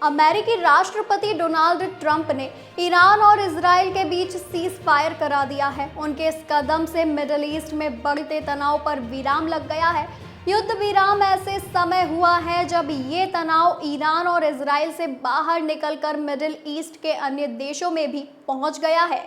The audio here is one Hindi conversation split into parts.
अमेरिकी राष्ट्रपति डोनाल्ड ट्रंप ने ईरान और इजराइल के बीच सीज फायर करा दिया है। उनके इस कदम से मिडिल ईस्ट में बढ़ते तनाव पर विराम लग गया है। युद्ध विराम ऐसे समय हुआ है जब ये तनाव ईरान और इजराइल से बाहर निकलकर मिडिल ईस्ट के अन्य देशों में भी पहुंच गया है।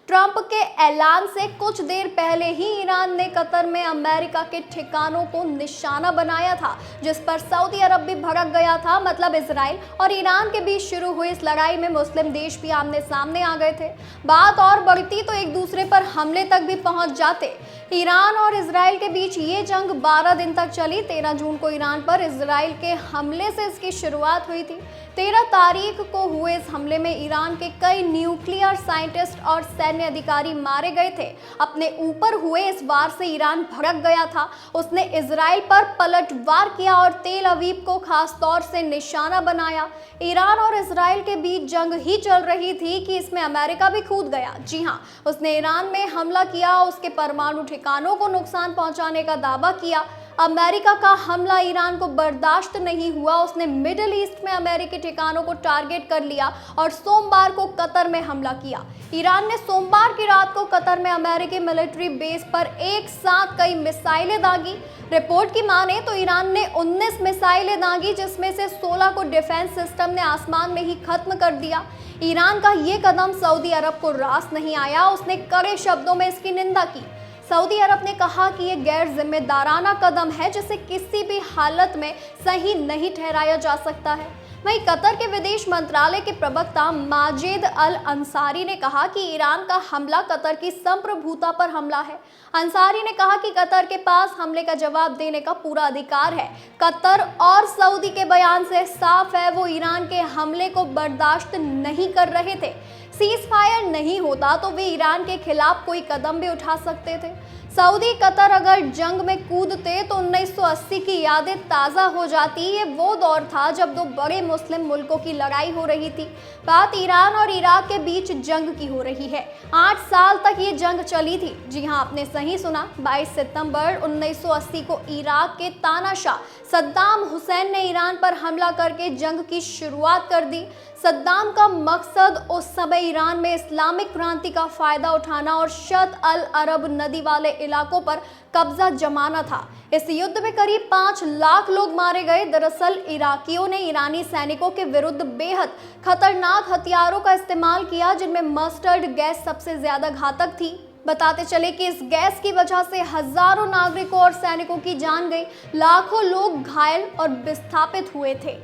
ट्रंप के ऐलान से कुछ देर पहले ही ईरान ने कतर में अमेरिका के ठिकानों को निशाना बनाया था, जिस पर सऊदी अरब भी भड़क गया था। मतलब इजराइल और ईरान के बीच शुरू हुई इस लड़ाई में मुस्लिम देश भी आमने सामने आ गए थे। बात और बढ़ती तो एक दूसरे पर हमले तक भी पहुंच जाते। ईरान और इजराइल के बीच ये जंग 12 दिन तक चली। 13 जून को ईरान पर इजराइल के हमले से इसकी शुरुआत हुई थी। 13 तारीख को हुए इस हमले में ईरान के कई न्यूक्लियर साइंटिस्ट और सैन्य अधिकारी मारे गए थे। अपने ऊपर हुए इस वार से ईरान भड़क गया था। उसने इजराइल पर पलटवार किया और तेल अवीव को खास तौर से निशाना बनाया। ईरान और इजराइल के बीच जंग ही चल रही थी कि इसमें अमेरिका भी कूद गया। जी हाँ, उसने ईरान में हमला किया, उसके परमाणु ठिकानों को नुकसान पहुंचाने का दावा किया। अमेरिका का हमला ईरान को बर्दाश्त नहीं हुआ। उसने मिडिल ईस्ट में अमेरिकी ठिकानों को टारगेट कर लिया और सोमवार को कतर में हमला किया। ईरान ने सोमवार की रात को कतर में अमेरिकी मिलिट्री बेस पर एक साथ कई मिसाइलें दागी। रिपोर्ट की माने तो ईरान ने 19 मिसाइलें दागी, जिसमें से 16 को डिफेंस सिस्टम ने आसमान में ही खत्म कर दिया। ईरान का ये कदम सऊदी अरब को रास नहीं आया। उसने कड़े शब्दों में इसकी निंदा की। सऊदी अरब ने कहा कि यह गैर जिम्मेदाराना कदम है, जिसे किसी भी हालत में सही नहीं ठहराया जा सकता है। वहीं कतर के विदेश मंत्रालय के प्रवक्ता माजिद अल अंसारी ने कहा कि ईरान का हमला कतर की संप्रभुता पर हमला है। अंसारी ने कहा कि कतर के पास हमले का जवाब देने का पूरा अधिकार है। कतर और सऊदी के बयान से साफ है, वो ईरान के हमले को बर्दाश्त नहीं कर रहे थे। सीज फायर नहीं होता तो वे ईरान के खिलाफ कोई कदम भी उठा सकते थे। सऊदी कतर अगर जंग में कूदते तो 1980 की यादें ताज़ा हो जाती। ये वो दौर था जब दो बड़े मुस्लिम मुल्कों की लड़ाई हो रही थी। बात ईरान और इराक के बीच जंग की हो रही है। 8 साल तक ये जंग चली थी। जी हाँ, आपने सही सुना। 22 सितंबर 1980 को इराक के तानाशाह सद्दाम हुसैन ने ईरान पर हमला करके जंग की शुरुआत कर दी। सद्दाम का मकसद उस समय ईरान में इस्लामिक क्रांति का फायदा उठाना और शत अल अरब नदी वाले इलाकों पर कब्जा जमाना था। इस युद्ध में करीब 5 लाख लोग मारे गए। दरअसल इराकियों ने ईरानी सैनिकों के विरुद्ध बेहद खतरनाक हथियारों का इस्तेमाल किया, जिनमें मस्टर्ड गैस सबसे ज्यादा घातक थी। बताते चले कि इस गैस की वजह से हजारों नागरिकों और सैनिकों की जान गई। लाखों लोग घायल और विस्थापित हुए थे।